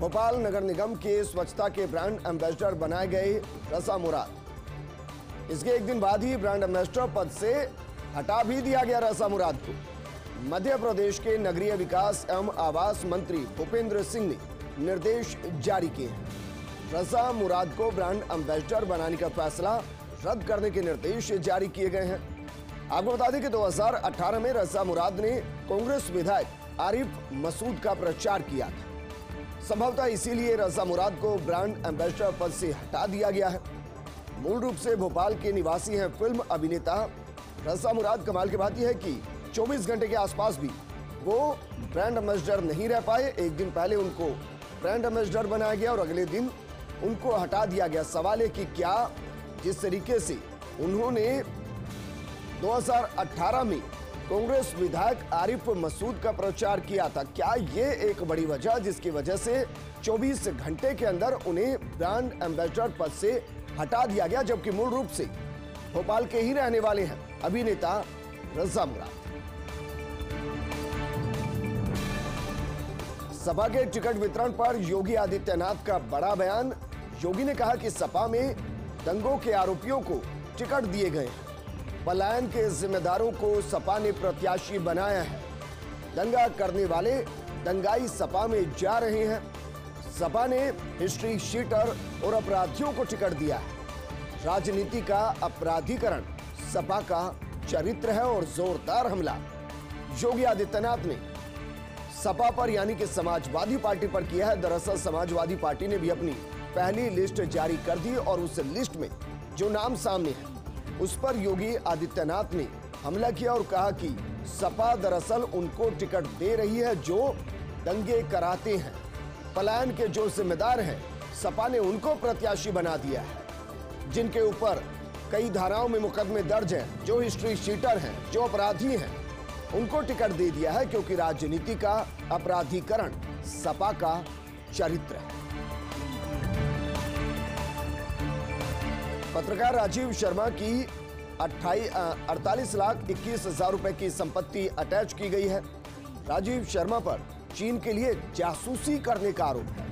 भोपाल नगर निगम के स्वच्छता के ब्रांड एम्बेसडर बनाए गए रजा मुराद। इसके एक दिन बाद ही ब्रांड एम्बेसडर पद से हटा भी दिया गया रजा मुराद को। मध्य प्रदेश के नगरीय विकास एवं आवास मंत्री भूपेंद्र सिंह ने निर्देश जारी किए हैं। रजा मुराद को ब्रांड एम्बेसडर बनाने का फैसला रद्द करने के निर्देश जारी किए गए हैं। आपको बता दें कि 2018 में रजा मुराद ने कांग्रेस विधायक आरिफ मसूद का प्रचार किया था। संभवतः इसीलिए रजा मुराद को ब्रांड एम्बेसडर पद से हटा दिया गया है। मूल रूप से भोपाल के निवासी हैं फिल्म अभिनेता रजा मुराद। कमाल की बात यह है कि 24 घंटे के आसपास भी वो ब्रांड एम्बेसडर नहीं रह पाए। एक दिन पहले उनको ब्रांड एम्बेसडर बनाया गया और अगले दिन उनको हटा दिया गया। सवाल है कि क्या जिस तरीके से उन्होंने 2018 में कांग्रेस विधायक आरिफ मसूद का प्रचार किया था, क्या ये एक बड़ी वजह जिसकी वजह से 24 घंटे के अंदर उन्हें ब्रांड एम्बेसडर पद से हटा दिया गया, जबकि मूल रूप से भोपाल के ही रहने वाले हैं अभिनेता रजा मुराद। सपा के टिकट वितरण पर योगी आदित्यनाथ का बड़ा बयान। योगी ने कहा कि सपा में दंगों के आरोपियों को टिकट दिए गए हैं। पलायन के जिम्मेदारों को सपा ने प्रत्याशी बनाया है। दंगा करने वाले दंगाई सपा में जा रहे हैं। सपा ने हिस्ट्री शीटर और अपराधियों को टिकट दिया है। राजनीति का अपराधीकरण सपा का चरित्र है और जोरदार हमला योगी आदित्यनाथ ने सपा पर यानी कि समाजवादी पार्टी पर किया है। दरअसल समाजवादी पार्टी ने भी अपनी पहली लिस्ट जारी कर दी और उस लिस्ट में जो नाम सामने है उस पर योगी आदित्यनाथ ने हमला किया और कहा कि सपा दरअसल उनको टिकट दे रही है जो दंगे कराते हैं। पलायन के जो जिम्मेदार हैं सपा ने उनको प्रत्याशी बना दिया है। जिनके ऊपर कई धाराओं में मुकदमे दर्ज हैं, जो हिस्ट्री शीटर हैं, जो अपराधी हैं, उनको टिकट दे दिया है क्योंकि राजनीति का अपराधीकरण सपा का चरित्र है। पत्रकार राजीव शर्मा की 48,21,000 रुपए की संपत्ति अटैच की गई है। राजीव शर्मा पर चीन के लिए जासूसी करने का आरोप है।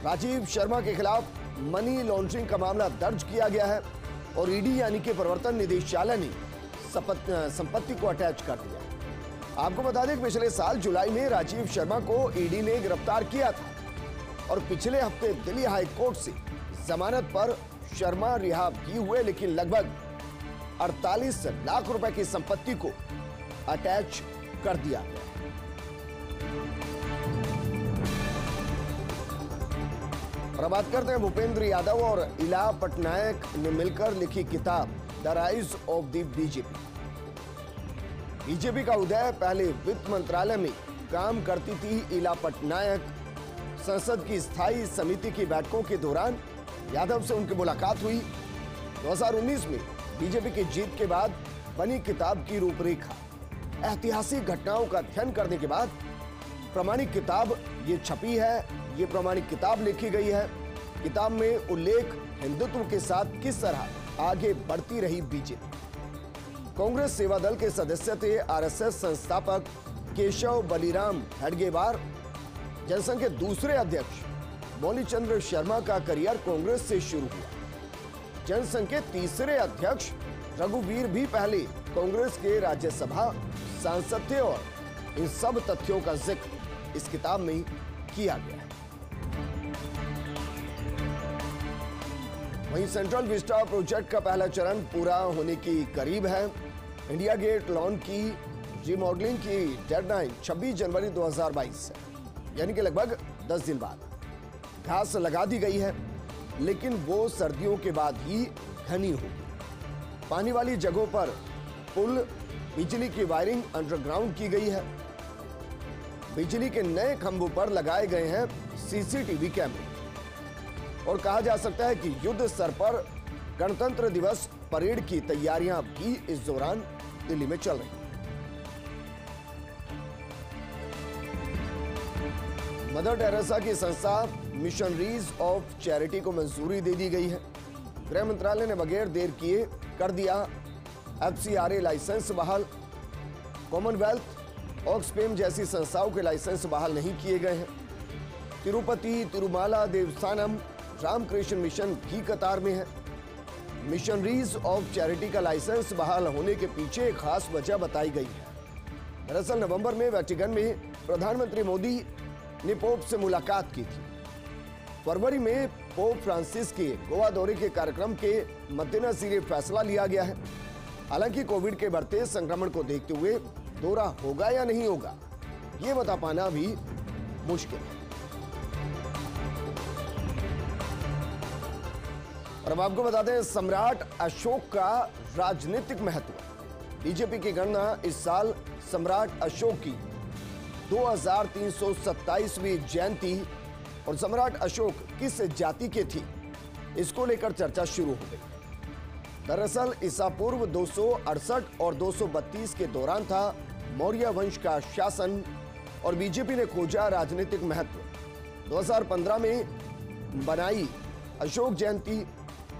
राजीव शर्मा के खिलाफ मनी लॉन्ड्रिंग का मामला दर्ज किया गया है और ईडी यानी कि प्रवर्तन निदेशालय ने संपत्ति को अटैच कर दिया। आपको बता दें कि पिछले साल जुलाई में राजीव शर्मा को ईडी ने गिरफ्तार किया था और पिछले हफ्ते दिल्ली हाई कोर्ट से जमानत पर शर्मा रिहा भी हुए, लेकिन लगभग 48 लाख रुपए की संपत्ति को अटैच कर दिया गया। और बात करते हैं भूपेंद्र यादव और इला पटनायक ने मिलकर लिखी किताब the rise of the BJP. BJP का उदय। पहले वित्त मंत्रालय में काम करती थी इला पटनायक। संसद की स्थायी समिति की बैठकों के दौरान यादव से उनकी मुलाकात हुई। 2019 में बीजेपी की जीत के बाद बनी किताब की रूपरेखा। ऐतिहासिक घटनाओं का अध्ययन करने के बाद प्रमाणिक किताब ये छपी है। ये प्रमाणिक किताब लिखी गई है। किताब में उल्लेख हिंदुत्व के साथ किस तरह आगे बढ़ती रही बीजेपी। कांग्रेस सेवा दल के सदस्य थे आरएसएस संस्थापक केशव बलिराम हेडगेवार। जनसंघ के दूसरे अध्यक्ष मौली चंद्र शर्मा का करियर कांग्रेस से शुरू हुआ। जनसंघ के तीसरे अध्यक्ष रघुवीर भी पहले कांग्रेस के राज्यसभा सांसद थे और इन सब तथ्यों का जिक्र इस किताब में किया गया है। वहीं सेंट्रल विस्टा प्रोजेक्ट का पहला चरण पूरा होने की करीब है। इंडिया गेट लॉन की रिमॉडलिंग की डेडलाइन 26 जनवरी 2022 है, यानी कि लगभग 10 दिन बाद। घास लगा दी गई है लेकिन वो सर्दियों के बाद ही घनी होगी। पानी वाली जगहों पर पुल, बिजली की वायरिंग अंडरग्राउंड की गई है। बिजली के नए खंभों पर लगाए गए हैं सीसीटीवी कैमरे और कहा जा सकता है कि युद्ध स्तर पर गणतंत्र दिवस परेड की तैयारियां भी इस दौरान दिल्ली में चल रही हैं। मदर टेरेसा की संस्था मिशनरीज ऑफ चैरिटी को मंजूरी दे दी गई है। गृह मंत्रालय ने बगैर देर किए कर दिया FCRA लाइसेंस बहाल। कॉमनवेल्थ, ऑक्सफेम जैसी संस्थाओं के लाइसेंस बहाल नहीं किए गए हैं। तिरुपति तिरुमाला देवस्थानम रामकृष्ण मिशन भी कतार में है। मिशनरीज ऑफ चैरिटी का लाइसेंस बहाल होने के पीछे एक खास वजह बताई गई है। दरअसल नवंबर में वेटिकन में प्रधानमंत्री मोदी ने पोप से मुलाकात की थी। फरवरी में पोप फ्रांसिस के गोवा दौरे के कार्यक्रम के मद्देनजर ये फैसला लिया गया है। हालांकि कोविड के बढ़ते संक्रमण को देखते हुए दौरा होगा या नहीं होगा, ये बता पाना भी मुश्किल है। और अब आपको बता दें, सम्राट अशोक का राजनीतिक महत्व। बीजेपी की गणना इस साल सम्राट अशोक की 2327वीं जयंती और सम्राट अशोक किस जाति के थे, इसको लेकर चर्चा शुरू हो गई। दरअसल ईसा पूर्व 268 और 232 के दौरान था मौर्य वंश का शासन और बीजेपी ने खोजा राजनीतिक महत्व। 2015 में बनाई अशोक जयंती।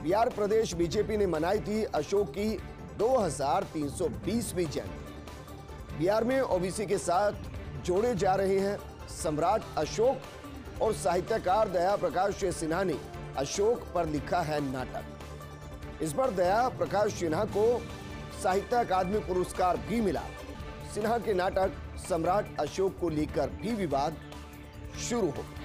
बिहार प्रदेश बीजेपी ने मनाई थी अशोक की 2320वीं जयंती। बिहार में ओबीसी के साथ जोड़े जा रहे हैं सम्राट अशोक और साहित्यकार दया प्रकाश सिन्हा ने अशोक पर लिखा है नाटक। इस पर दया प्रकाश सिन्हा को साहित्य अकादमी पुरस्कार भी मिला। सिन्हा के नाटक सम्राट अशोक को लेकर भी विवाद शुरू हो गया।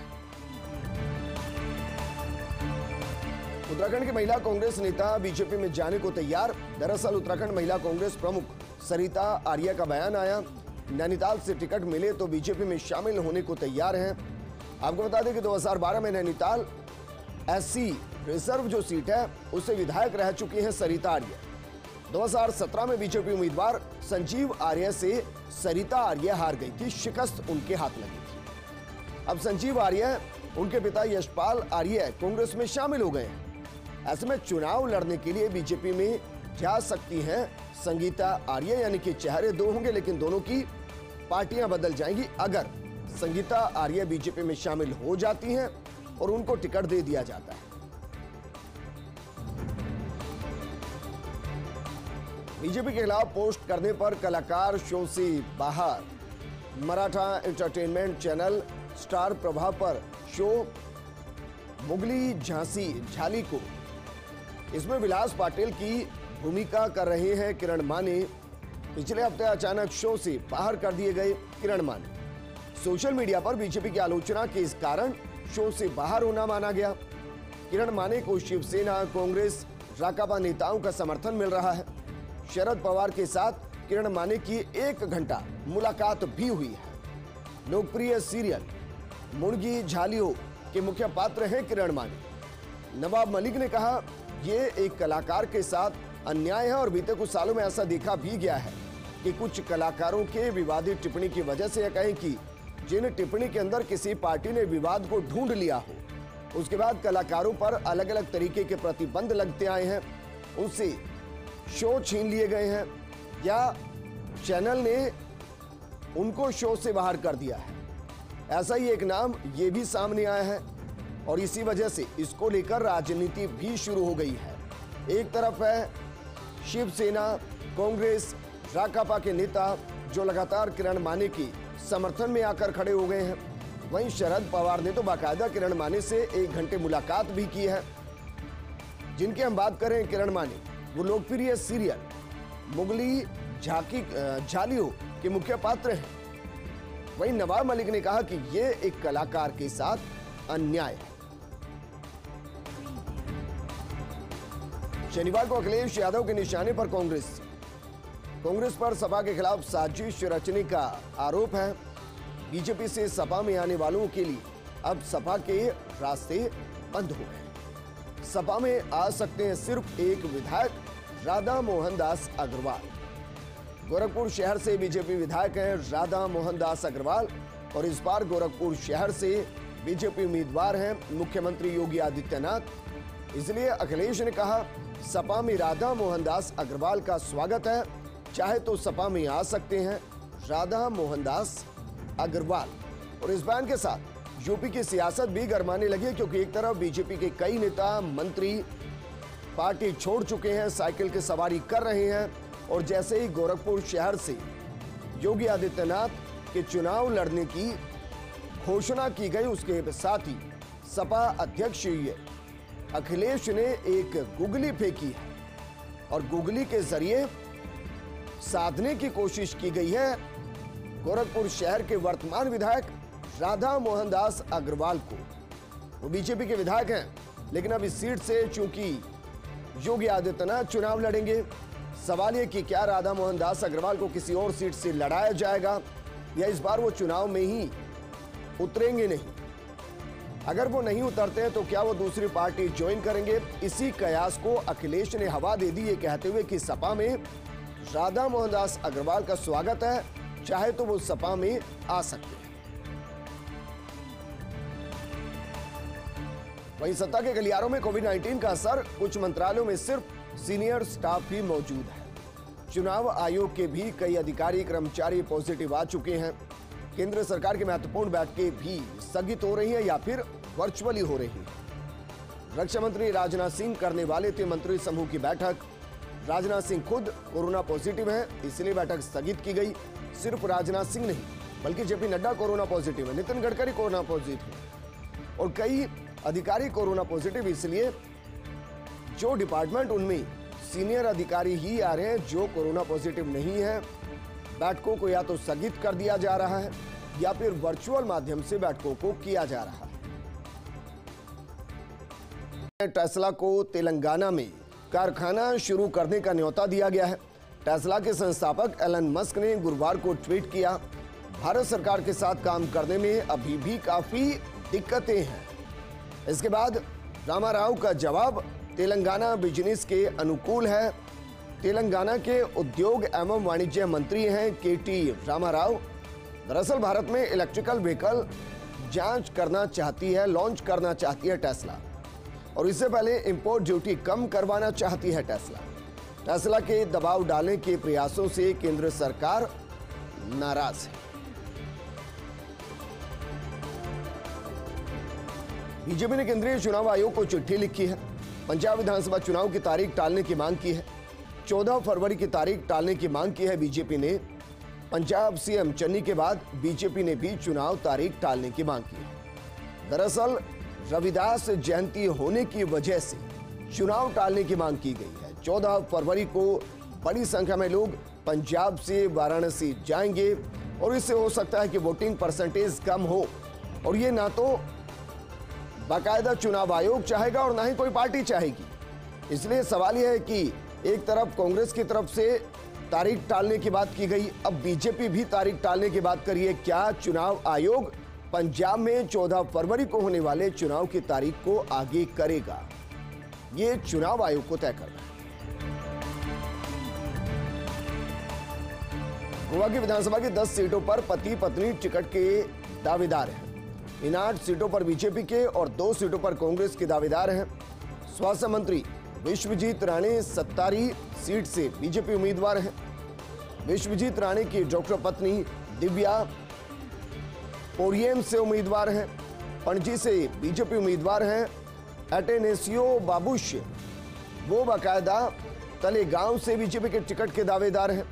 उत्तराखंड की महिला कांग्रेस नेता बीजेपी में जाने को तैयार। दरअसल उत्तराखंड महिला कांग्रेस प्रमुख सरिता आर्या का बयान आया, नैनीताल से टिकट मिले तो बीजेपी में शामिल होने को तैयार हैं। आपको बता दें कि 2012 में नैनीताल एससी रिजर्व जो सीट है उससे विधायक रह चुकी हैं सरिता आर्या। 2017 में बीजेपी उम्मीदवार संजीव आर्य से सरिता आर्य हार गई थी, शिकस्त उनके हाथ लगी थी। अब संजीव आर्य, उनके पिता यशपाल आर्य कांग्रेस में शामिल हो गए हैं। ऐसे में चुनाव लड़ने के लिए बीजेपी में जा सकती हैं संगीता आर्य, यानी कि चेहरे दो होंगे लेकिन दोनों की पार्टियां बदल जाएंगी अगर संगीता आर्य बीजेपी में शामिल हो जाती हैं और उनको टिकट दे दिया जाता है। बीजेपी के खिलाफ पोस्ट करने पर कलाकार शो से बाहर। मराठा एंटरटेनमेंट चैनल स्टार प्रभाव पर शो मुगली झांसी झाली को, इसमें विलास पाटिल की भूमिका कर रहे हैं किरण माने। पिछले हफ्ते अचानक शो से बाहर कर दिए गए किरण माने। सोशल मीडिया पर बीजेपी की आलोचना के इस कारण शो से बाहर होना माना गया। किरण माने को शिवसेना, कांग्रेस, राकापा नेताओं का समर्थन मिल रहा है। शरद पवार के साथ किरण माने की 1 घंटा मुलाकात भी हुई है। लोकप्रिय सीरियल मुर्गी झालियों के मुख्य पात्र हैं किरण माने। नवाब मलिक ने कहा, ये एक कलाकार के साथ अन्याय है और बीते कुछ सालों में ऐसा देखा भी गया है कि कुछ कलाकारों के विवादित टिप्पणी की वजह से, या कहें कि जिन टिप्पणी के अंदर किसी पार्टी ने विवाद को ढूंढ लिया हो, उसके बाद कलाकारों पर अलग अलग तरीके के प्रतिबंध लगते आए हैं, उनसे शो छीन लिए गए हैं या चैनल ने उनको शो से बाहर कर दिया है। ऐसा ही एक नाम ये भी सामने आया है और इसी वजह से इसको लेकर राजनीति भी शुरू हो गई है। एक तरफ है शिवसेना, कांग्रेस, राकापा के नेता जो लगातार किरण माने की समर्थन में आकर खड़े हो गए हैं। वहीं शरद पवार ने तो बाकायदा किरण माने से 1 घंटे मुलाकात भी की है। जिनकी हम बात करें किरण माने, वो लोकप्रिय सीरियल मुगली झालियों के मुख्य पात्र हैं। वहीं नवाब मलिक ने कहा कि ये एक कलाकार के साथ अन्याय है। शनिवार को अखिलेश यादव के निशाने पर कांग्रेस पर सपा के खिलाफ साजिश रचने का आरोप है। बीजेपी से सपा में आने वालों के लिए अब सपा के रास्ते बंद हो गए। सपा में आ सकते हैं सिर्फ एक विधायक, राधा मोहन दास अग्रवाल। गोरखपुर शहर से बीजेपी विधायक हैं राधा मोहन दास अग्रवाल और इस बार गोरखपुर शहर से बीजेपी उम्मीदवार हैं मुख्यमंत्री योगी आदित्यनाथ। इसलिए अखिलेश ने कहा, सपा में राधा मोहन दास अग्रवाल का स्वागत है, चाहे तो सपा में आ सकते हैं राधा मोहन दास अग्रवाल। और इस बयान के साथ यूपी की सियासत भी गरमाने लगी, क्योंकि एक तरफ बीजेपी के कई नेता मंत्री पार्टी छोड़ चुके हैं, साइकिल की सवारी कर रहे हैं और जैसे ही गोरखपुर शहर से योगी आदित्यनाथ के चुनाव लड़ने की घोषणा की गई, उसके साथ ही सपा अध्यक्ष अखिलेश ने एक गुगली फेंकी है और गुगली के जरिए साधने की कोशिश की गई है गोरखपुर शहर के वर्तमान विधायक राधा मोहन दास अग्रवाल को। वो बीजेपी के विधायक हैं, लेकिन अब इस सीट से चूंकि योगी आदित्यनाथ चुनाव लड़ेंगे, सवाल यह कि क्या राधा मोहन दास अग्रवाल को किसी और सीट से लड़ाया जाएगा या इस बार वो चुनाव में ही उतरेंगे नहीं। अगर वो नहीं उतरते हैं तो क्या वो दूसरी पार्टी ज्वाइन करेंगे। इसी कयास को अखिलेश ने हवा दे दी, ये कहते हुए कि सपा में राधा मोहन दास अग्रवाल का स्वागत है, चाहे तो वो सपा में आ सकते हैं। वहीं सत्ता के गलियारों में कोविड-19 का असर, कुछ मंत्रालयों में सिर्फ सीनियर स्टाफ ही मौजूद है। चुनाव आयोग के भी कई अधिकारी कर्मचारी पॉजिटिव आ चुके हैं। केंद्र सरकार की महत्वपूर्ण बैठकें भी स्थगित हो रही हैं या फिर वर्चुअली हो रही हैं। रक्षा मंत्री राजनाथ सिंह करने वाले थे मंत्री समूह की बैठक। राजनाथ सिंह खुद कोरोना पॉजिटिव हैं, इसलिए बैठक स्थगित की गई। सिर्फ राजनाथ सिंह नहीं, बल्कि जेपी नड्डा कोरोना पॉजिटिव है, नितिन गडकरी कोरोना पॉजिटिव और कई अधिकारी कोरोना पॉजिटिव, इसलिए जो डिपार्टमेंट उनमें सीनियर अधिकारी ही आ रहे हैं जो कोरोना पॉजिटिव नहीं है। बैठकों को या तो स्थगित कर दिया जा रहा है या फिर वर्चुअल माध्यम से बैठकों को किया जा रहा है। टेस्ला को तेलंगाना में कारखाना शुरू करने का न्योता दिया गया है। टेस्ला के संस्थापक एलन मस्क ने गुरुवार को ट्वीट किया, भारत सरकार के साथ काम करने में अभी भी काफी दिक्कतें हैं। इसके बाद रामाराव का जवाब तेलंगाना बिजनेस के अनुकूल है। तेलंगाना के उद्योग एवं वाणिज्य मंत्री हैं केटी रामाराव। दरअसल भारत में इलेक्ट्रिकल व्हीकल लॉन्च करना चाहती है टेस्ला, और इससे पहले इंपोर्ट ड्यूटी कम करवाना चाहती है टेस्ला। टेस्ला के दबाव डालने के प्रयासों से केंद्र सरकार नाराज है। बीजेपी ने केंद्रीय चुनाव आयोग को चिट्ठी लिखी है। पंजाब विधानसभा चुनाव की तारीख टालने की मांग की है। 14 फरवरी की तारीख टालने की मांग की है बीजेपी ने। पंजाब सीएम चन्नी के बाद बीजेपी ने भी चुनाव तारीख टालने की मांग की है। दरअसल रविदास जयंती होने की वजह से चुनाव टालने की मांग की गई है। 14 फरवरी को बड़ी संख्या में लोग पंजाब से वाराणसी जाएंगे और इससे हो सकता है कि वोटिंग परसेंटेज कम हो, और ये ना तो बाकायदा चुनाव आयोग चाहेगा और ना ही कोई पार्टी चाहेगी। इसलिए सवाल यह है कि एक तरफ कांग्रेस की तरफ से तारीख टालने की बात की गई, अब बीजेपी भी तारीख टालने की बात करिए। क्या चुनाव आयोग पंजाब में 14 फरवरी को होने वाले चुनाव की तारीख को आगे करेगा? ये चुनाव आयोग को तय करना है। गोवा की विधानसभा की 10 सीटों पर पति पत्नी टिकट के दावेदार हैं। इन 8 सीटों पर बीजेपी के और 2 सीटों पर कांग्रेस के दावेदार हैं। स्वास्थ्य मंत्री विश्वजीत राणे सत्तारी सीट से बीजेपी उम्मीदवार हैं। विश्वजीत राणे की डॉक्टर पत्नी दिव्या पोरियम से उम्मीदवार हैं। पणजी से बीजेपी उम्मीदवार हैं एटेनेसियो बाबुश, वो बाकायदा तलेगांव से बीजेपी के टिकट के दावेदार हैं।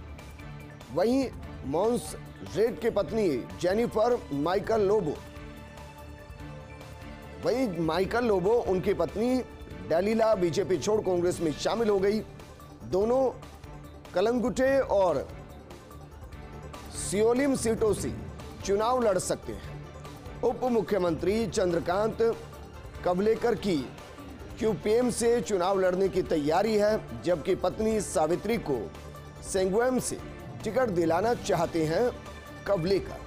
वहीं मॉन्स रेड की पत्नी जेनिफर माइकल लोबो उनकी पत्नी डेलिला बीजेपी छोड़ कांग्रेस में शामिल हो गई। दोनों कलंगुटे और सियोलिम सीटों से चुनाव लड़ सकते हैं। उप मुख्यमंत्री चंद्रकांत कवलेकर की क्यूपीएम से चुनाव लड़ने की तैयारी है, जबकि पत्नी सावित्री को सेंगुएम से टिकट दिलाना चाहते हैं कवलेकर।